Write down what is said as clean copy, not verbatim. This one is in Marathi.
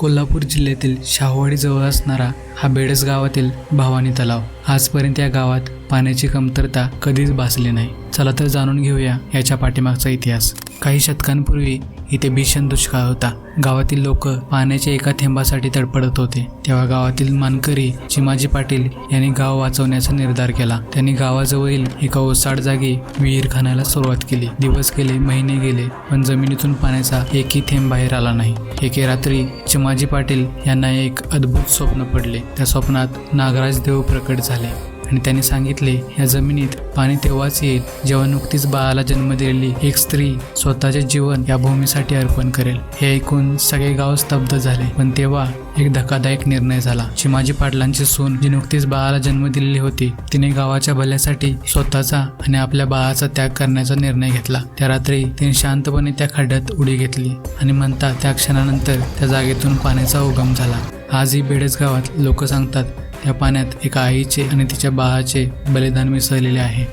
कोल्हापूर जिल्ह्यातील शाहूवाडी जवळ असणारा हा बेडस गावातील भवानी तलाव. आजपर्यंत या गावात पाण्याची कमतरता कधीच भासली नाही. चला तर जाणून घेऊया याच्या पाठीमागचा इतिहास. काही शतकांपूर्वी इथे भीषण दुष्काळ होता. गावातील लोक पाण्याच्या एका थेंबासाठी तडफडत होते. तेव्हा गावातील मानकरी चिमाजी पाटील यांनी गाव वाचवण्याचा निर्धार केला. त्यांनी गावाजवळील एका ओसाड जागी विहीर खणायला सुरुवात केली. दिवस गेले, महिने गेले, पण जमिनीतून पाण्याचा एकही थेंब बाहेर आला नाही. एके रात्री चिमाजी पाटील यांना एक अद्भुत स्वप्न पडले. त्या स्वप्नात नागराज देव प्रकट झाले आणि त्यांनी सांगितले, या जमिनीत पाणी तेव्हाच येईल जेव्हा नुकतीच बाळाला जन्म दिलेली एक स्त्री स्वतःचे जीवन या भूमीसाठी अर्पण करेल. हे ऐकून सगळे गाव स्तब्ध झाले. पण तेव्हा एक धक्कादायक निर्णय झाला. चिमाजी पाटलांची सून जी नुकतीच बाळाला जन्म दिलेली होती, तिने गावाच्या भल्यासाठी स्वतःचा आणि आपल्या बाळाचा त्याग करण्याचा निर्णय घेतला. त्या रात्री तिने शांतपणे त्या खड्ड्यात उडी घेतली आणि म्हणतात त्या क्षणानंतर त्या जागेतून पाण्याचा उगम झाला. आजही बेडस गावात लोक सांगतात त्या पाण्यात एका आईचे आणि तिच्या बाळाचे बलिदान मिसळलेले आहे.